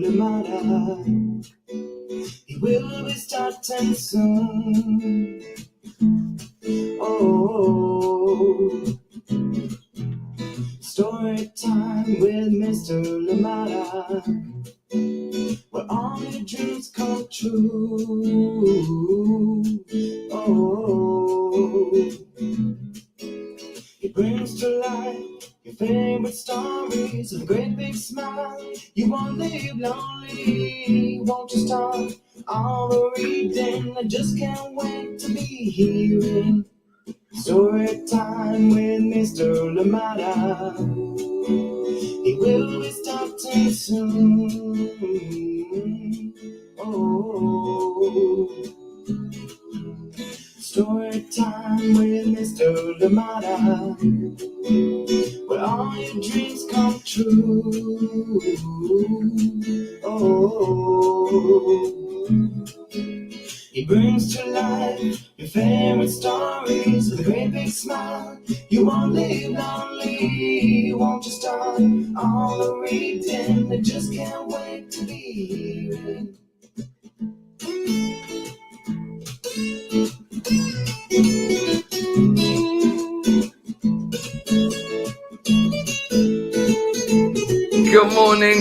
Limata. He will be starting soon. Oh, story time with Mr. Limata, where all your dreams come true. Oh, he brings to life your favorite stories with a great big smile. You won't live lonely, won't you start all the reading? I just can't wait to be hearing story time with Mr. Limata. He will be starting soon. Oh, story time with Mr. Limata, where all your dreams come true. Oh, he brings to life your favorite stories with a great big smile. You won't live lonely, won't you start all the reading? I just can't wait to be hearing.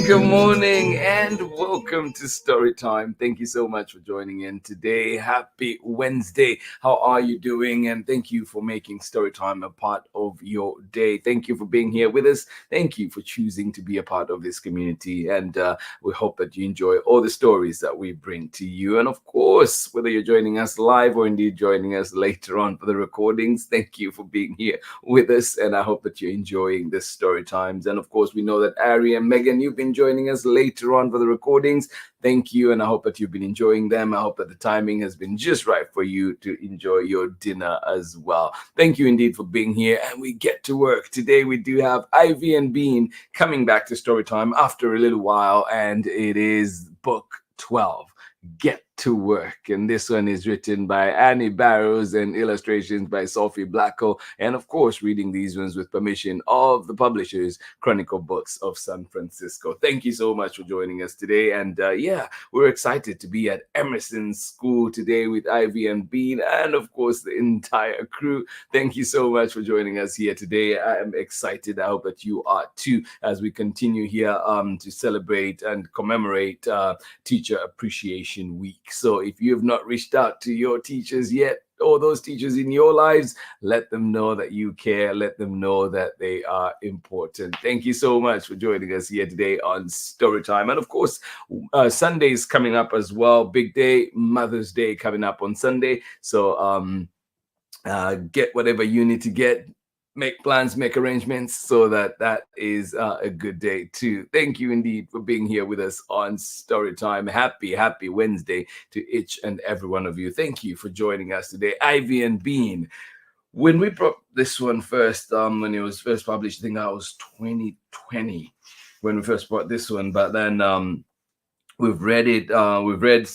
Good morning, and welcome to Storytime. Thank you so much for joining in today. Happy Wednesday. How are you doing? And thank you for making Storytime a part of your day. Thank you for being here with us. Thank you for choosing to be a part of this community. And we hope that you enjoy all the stories that we bring to you. And of course, whether you're joining us live or indeed joining us later on for the recordings, thank you for being here with us. And I hope that you're enjoying this Storytimes. And of course, we know that Ari and Megan, you've been joining us later on for the recordings. Thank you, and I hope that you've been enjoying them. I hope that the timing has been just right for you to enjoy your dinner as well. Thank you indeed for being here, and we get to work. Today we do have Ivy and Bean coming back to Storytime after a little while, and it is book 12. Get to Work, and this one is written by Annie Barrows and illustrations by Sophie Blackall, and of course reading these ones with permission of the publishers Chronicle Books of San Francisco. Thank you so much for joining us today, and we're excited to be at Emerson School today with Ivy and Bean, and of course the entire crew. Thank you so much for joining us here today. I am excited. I hope that you are too, as we continue here to celebrate and commemorate Teacher Appreciation Week. So if you have not reached out to your teachers yet, or those teachers in your lives, let them know that you care. Let them know that they are important. Thank you so much for joining us here today on Storytime. And of course, Sunday's coming up as well. Big day, Mother's Day coming up on Sunday. So get whatever you need to get. Make plans, make arrangements, so that is a good day too. Thank you indeed for being here with us on Storytime. Happy Wednesday to each and every one of you. Thank you for joining us today. Ivy and Bean. When we brought this one first, when it was first published, I think that was 2020 when we first brought this one. But then we've read it. We've read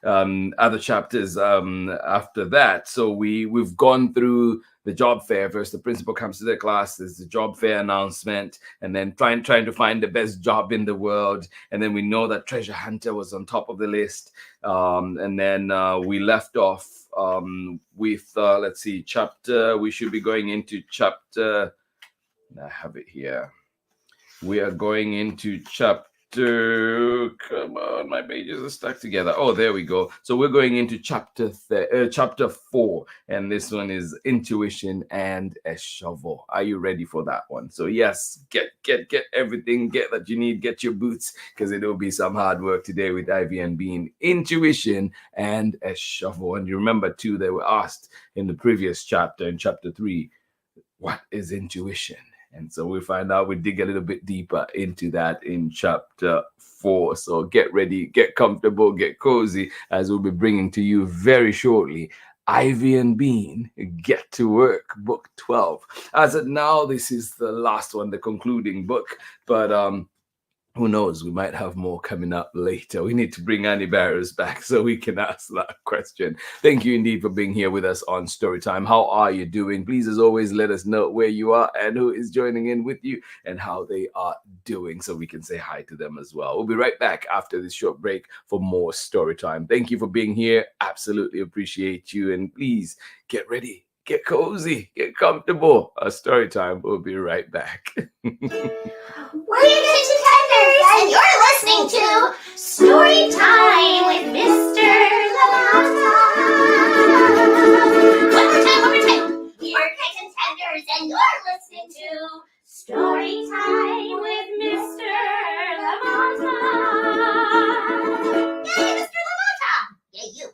other chapters after that. So we've gone through the job fair first. The principal comes to the class. There's the job fair announcement, and then trying to find the best job in the world. And then we know that treasure hunter was on top of the list. And then we left off with let's see, chapter. We should be going into chapter. I have it here. We are going into chapter. Come on, my pages are stuck together. Oh, there we go. So we're going into chapter 4, and this one is Intuition and a Shovel. Are you ready for that one? So yes, get everything, get that you need, get your boots, because it'll be some hard work today with Ivy and Bean. Intuition and a Shovel. And you remember too, they were asked in the previous chapter, in chapter 3, what is intuition? And so we find out, we dig a little bit deeper into that in chapter 4. So get ready, get comfortable, get cozy, as we'll be bringing to you very shortly Ivy and Bean, Get to Work, book 12. As of now, this is the last one, the concluding book. But who knows, we might have more coming up later. We need to bring Annie Barrows back so we can ask that question. Thank you indeed for being here with us on Storytime. How are you doing? Please, as always, let us know where you are and who is joining in with you and how they are doing so we can say hi to them as well. We'll be right back after this short break for more Storytime. Thank you for being here. Absolutely appreciate you. And please get ready, get cozy, get comfortable. Our Storytime will be right back. We're your kitchen tenders, and you're listening to Storytime with Mr. Limata. One more time. We're kitchen tenders, and you're listening to Storytime with Mr. Limata. Yay, Mr. Limata! Yay, you.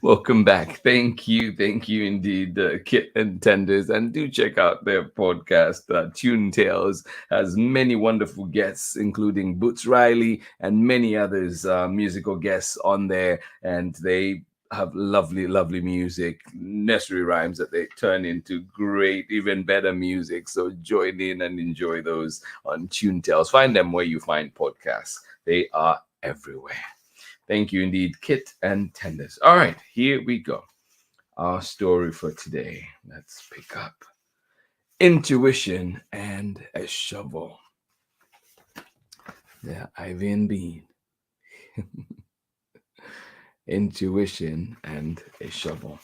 Welcome back. Thank you indeed, Kit and Tenders. And do check out their podcast, Tune Tales. Has many wonderful guests, including Boots Riley and many others, musical guests on there. And they have lovely music, nursery rhymes that they turn into great, even better music. So join in and enjoy those on Tune Tales. Find them where you find podcasts. They are everywhere. Thank you indeed, Kit and Tenders. All right, here we go. Our story for today. Let's pick up Intuition and a Shovel. Yeah, Ivy and Bean. Intuition and a Shovel.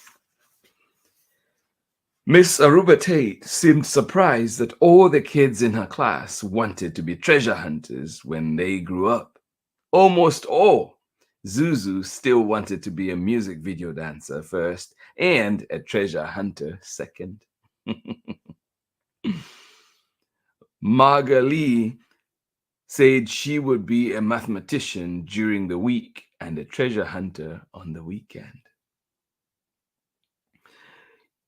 Miss Aruba Tate seemed surprised that all the kids in her class wanted to be treasure hunters when they grew up. Almost all. Zuzu still wanted to be a music video dancer first and a treasure hunter second. Margalie said she would be a mathematician during the week and a treasure hunter on the weekend.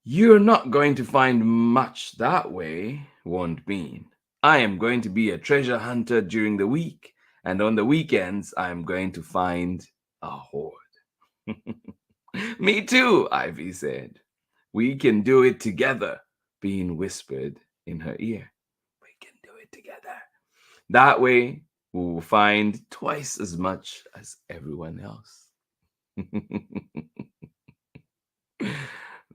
You're not going to find much that way, warned Bean. I am going to be a treasure hunter during the week, and on the weekends, I am going to find a hoard. Me too, Ivy said. We can do it together, Bean whispered in her ear. We can do it together. That way, we will find twice as much as everyone else.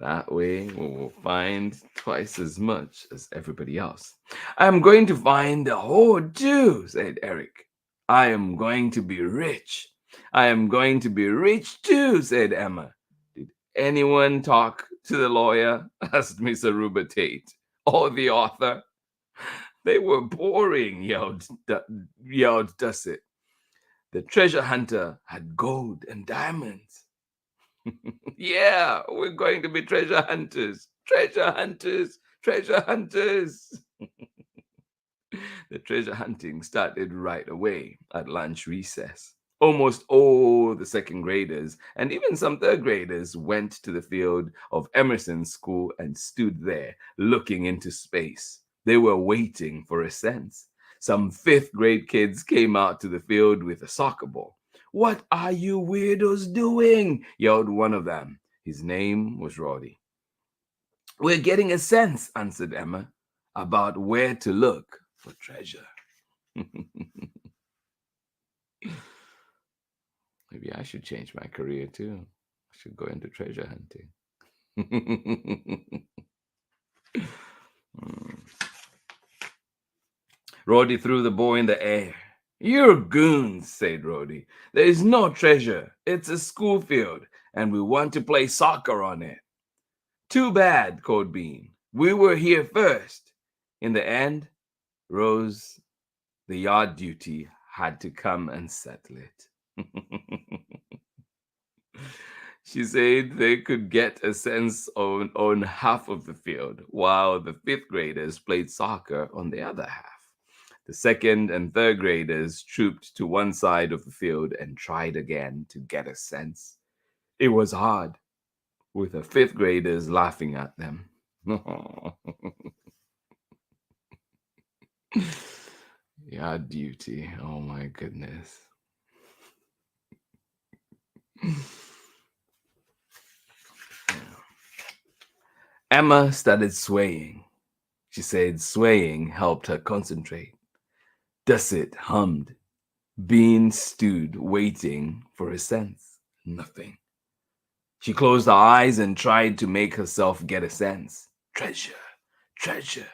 That way, we will find twice as much as everybody else. I'm going to find a hoard too, said Eric. I am going to be rich. I am going to be rich too, said Emma. Did anyone talk to the lawyer? Asked Miss Aruba Tate. Or the author? They were boring, yelled Dusset. The treasure hunter had gold and diamonds. Yeah, we're going to be treasure hunters. Treasure hunters. Treasure hunters. The treasure hunting started right away at lunch recess. Almost all the second graders and even some third graders went to the field of Emerson School and stood there looking into space. They were waiting for a sense. Some fifth grade kids came out to the field with a soccer ball. What are you weirdos doing? Yelled one of them. His name was Roddy. We're getting a sense, answered Emma, about where to look for treasure. Maybe I should change my career too. I should go into treasure hunting. Roddy threw the ball in the air. You're goons, said Roddy. There is no treasure. It's a school field, and we want to play soccer on it. Too bad, called Bean. We were here first. In the end, Rose, the yard duty, had to come and settle it. She said they could get a sense on half of the field, while the fifth graders played soccer on the other half. The second and third graders trooped to one side of the field and tried again to get a sense. It was hard, with the fifth graders laughing at them. Yard duty, oh my goodness. Emma started swaying. she said. Swaying helped her concentrate. Dusset hummed. Bean stood, waiting for a sense. Nothing. She closed her eyes and tried to make herself get a sense. Treasure, treasure.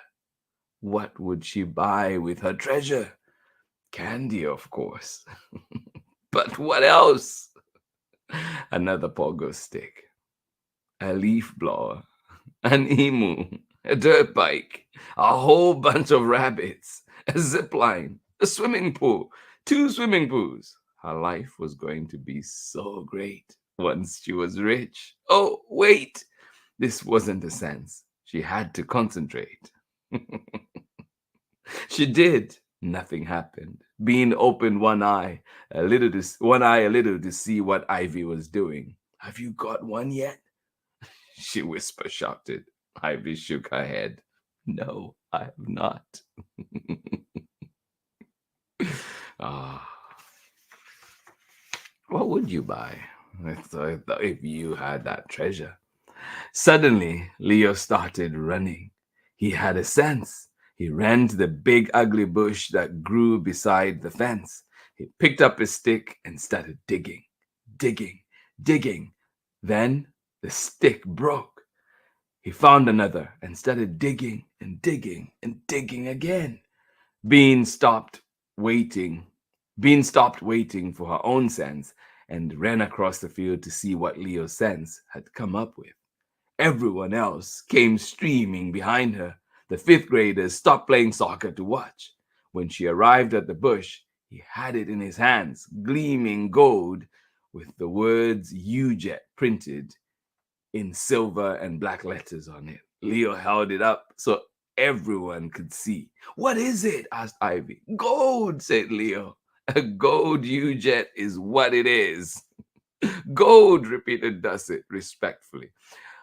What would she buy with her treasure? Candy, of course. But what else? Another pogo stick, a leaf blower, an emu, a dirt bike, a whole bunch of rabbits, a zip line, a swimming pool, 2 swimming pools. Her life was going to be so great once she was rich. Oh, wait! This wasn't a sense. She had to concentrate. She did. Nothing happened. Bean opened one eye a little to see what Ivy was doing. Have you got one yet? She shouted. Ivy shook her head. No, I have not. Ah, what would you buy if you had that treasure? Suddenly, Leo started running. He had a sense. He ran to the big ugly bush that grew beside the fence. He picked up his stick and started digging, digging, digging. Then the stick broke. He found another and started digging and digging and digging again. Bean stopped waiting. Bean stopped waiting for her own sense and ran across the field to see what Leo's sense had come up with. Everyone else came streaming behind her. The 5th graders stopped playing soccer to watch. When she arrived at the bush, he had it in his hands, gleaming gold, with the words UJET printed in silver and black letters on it. Leo held it up so everyone could see. What is it? Asked Ivy. Gold, said Leo. A gold UJET is what it is. Gold, repeated Dusset respectfully.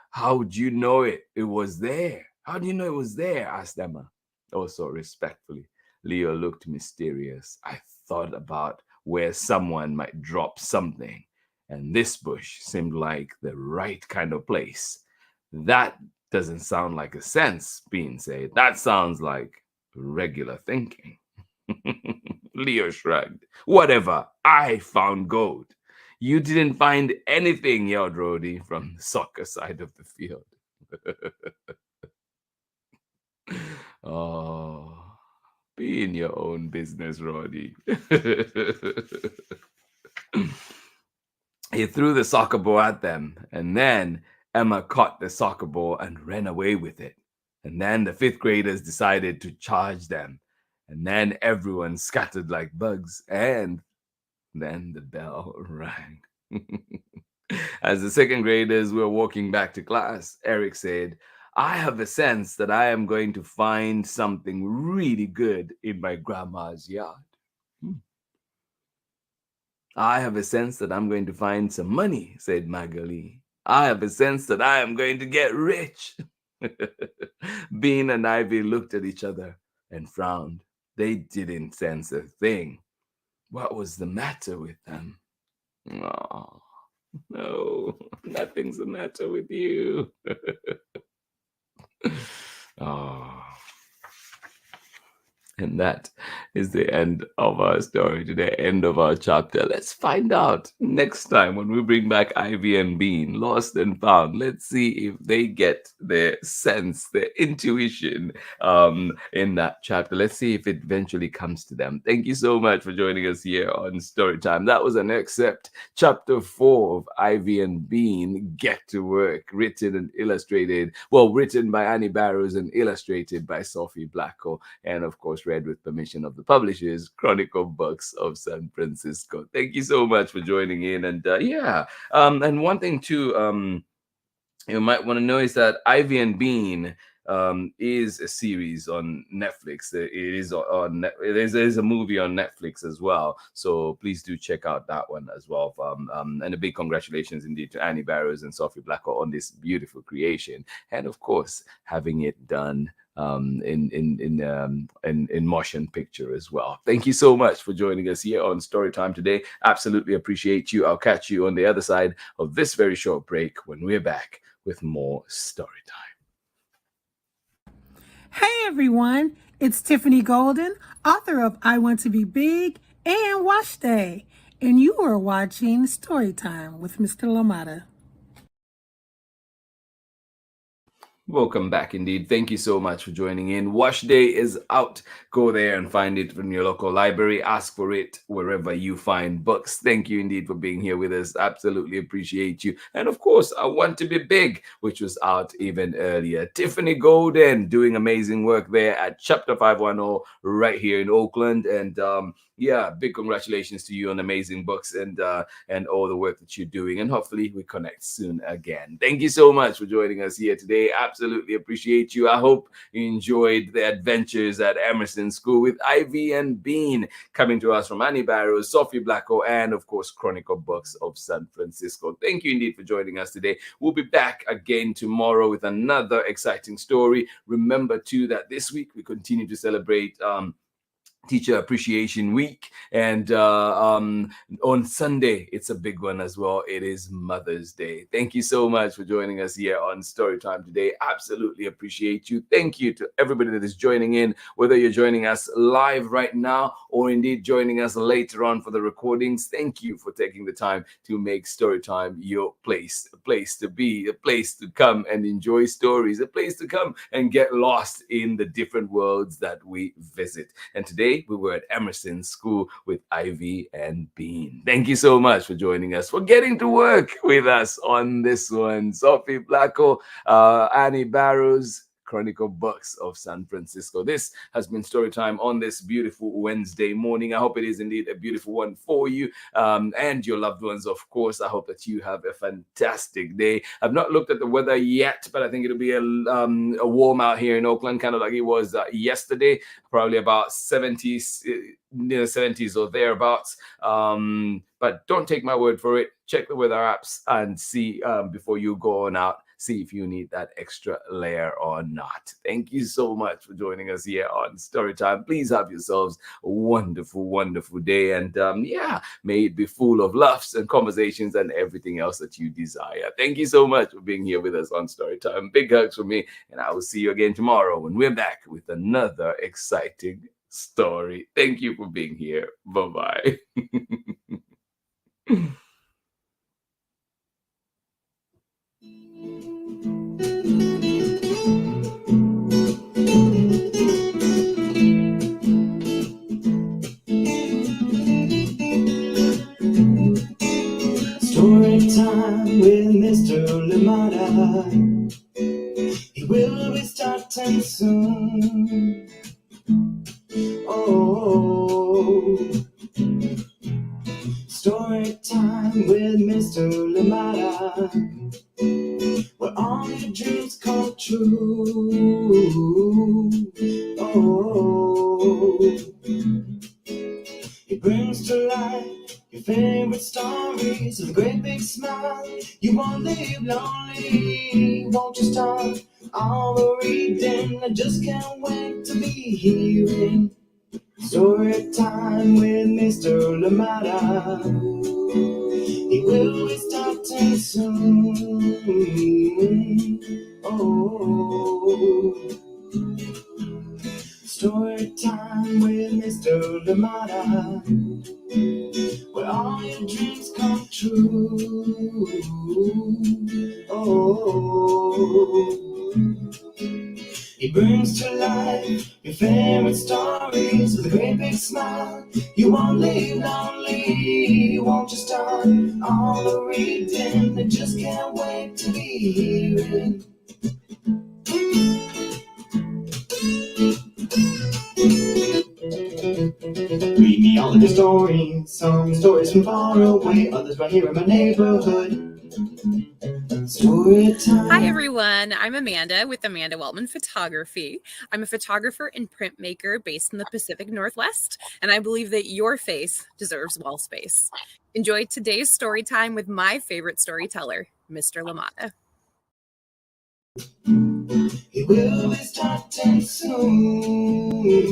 How'd you know it was there? How do you know it was there? Asked Emma, also respectfully. Leo looked mysterious. I thought about where someone might drop something, and this bush seemed like the right kind of place. That doesn't sound like a sense, Bean said. That sounds like regular thinking. Leo shrugged. Whatever, I found gold. You didn't find anything, yelled Rhodey from the soccer side of the field. Oh, be in your own business, Roddy. He threw the soccer ball at them, and then Emma caught the soccer ball and ran away with it. And then the 5th graders decided to charge them. And then everyone scattered like bugs, and then the bell rang. As the 2nd graders were walking back to class, Eric said, I have a sense that I am going to find something really good in my grandma's yard. I have a sense that I'm going to find some money, said Magali. I have a sense that I am going to get rich. Bean and Ivy looked at each other and frowned. They didn't sense a thing. What was the matter with them? Oh, no, nothing's the matter with you. Oh. And that is the end of our story today, end of our chapter. Let's find out next time when we bring back Ivy and Bean, lost and found. Let's see if they get their sense, their intuition in that chapter. Let's see if it eventually comes to them. Thank you so much for joining us here on Storytime. That was an excerpt, chapter 4 of Ivy and Bean, Get to Work, written and illustrated, written by Annie Barrows and illustrated by Sophie Blackall, and of course, read with permission of the publishers, Chronicle Books of San Francisco. Thank you so much for joining in. And and one thing too, you might want to know is that Ivy and Bean is a series on Netflix. It is on there's a movie on Netflix as well, so please do check out that one as well. And a big congratulations indeed to Annie Barrows and Sophie Blackall on this beautiful creation, and of course having it done in motion picture as well. Thank you so much for joining us here on Storytime today. Absolutely appreciate you. I'll catch you on the other side of this very short break when we're back with more Storytime. Hey everyone, it's Tiffany Golden, author of I Want to Be Big and Wash Day, and you are watching Storytime with Mr. Limata. Welcome back indeed. Thank you so much for joining in. Wash Day is out. Go there and find it in your local library. Ask for it wherever you find books. Thank you indeed for being here with us. Absolutely appreciate you. And of course, I Want to Be Big, which was out even earlier. Tiffany Golden doing amazing work there at Chapter 510 right here in Oakland. And yeah, big congratulations to you on amazing books and all the work that you're doing. And hopefully we connect soon again. Thank you so much for joining us here today. Absolutely appreciate you. I hope you enjoyed the adventures at Emerson School with Ivy and Bean, coming to us from Annie Barrows, Sophie BLACKALL, and of course Chronicle Books of San Francisco. Thank you indeed for joining us today. We'll be back again tomorrow with another exciting story. Remember too that this week we continue to celebrate Teacher Appreciation Week, and on Sunday it's a big one as well. It is Mother's Day. Thank you so much for joining us here on Storytime today. Absolutely appreciate you. Thank you to everybody that is joining in, whether you're joining us live right now or indeed joining us later on for the recordings. Thank you for taking the time to make Storytime your place, a place to be, a place to come and enjoy stories, a place to come and get lost in the different worlds that we visit. And today we were at Emerson School with Ivy and Bean. Thank you so much for joining us, for getting to work with us on this one. Sophie BLACKALL, Annie Barrows, Chronicle Books of San Francisco. This has been Storytime on this beautiful Wednesday morning. I hope it is indeed a beautiful one for you and your loved ones, of course. I hope that you have a fantastic day. I've not looked at the weather yet, but I think it'll be a warm out here in Oakland, kind of like it was yesterday, probably about 70s, near 70s or thereabouts. But don't take my word for it. Check the weather apps and see before you go on out. See if you need that extra layer or not. Thank you so much for joining us here on Storytime. Please have yourselves a wonderful, wonderful day. And yeah, may it be full of laughs and conversations and everything else that you desire. Thank you so much for being here with us on Storytime. Big hugs from me. And I will see you again tomorrow when we're back with another exciting story. Thank you for being here. Bye-bye. Storytime with Mr. Limata. He will be starting soon. Oh, Storytime with Mr. Limata, where all your dreams come true. Oh, he brings to life your favorite stories with a great big smile. You won't live lonely, won't you start all the reading? I just can't wait to be hearing Storytime with Mr. Limata. He will be starting soon. Oh, Storytime with Mr. Limata, where all your dreams come true. Oh, he brings to life your favorite stories with a great big smile. You won't live lonely, won't you start all the reading? I just can't wait to be hearing. Read me all of your stories, some stories from far away, others right here in my neighborhood. Storytime. Hi everyone, I'm Amanda with Amanda Weltman Photography. I'm a photographer and printmaker based in the Pacific Northwest, and I believe that your face deserves wall space. Enjoy today's story time with my favorite storyteller, Mr. Limata. He will be starting soon.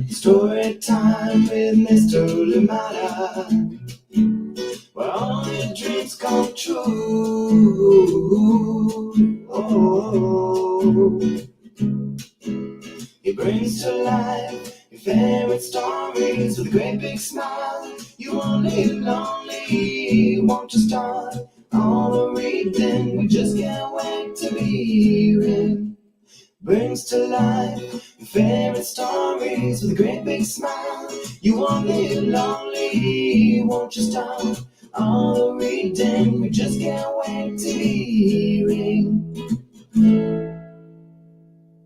Storytime with Mr. Limata, where all your dreams dreams come true. Oh, he brings to life your favorite stories with a great big smile. You won't live lonely, won't you start all the reading? We just can't wait to be hearing. Brings to life your favorite stories with a great big smile. You won't live lonely, won't you start all the reading? We just can't wait to be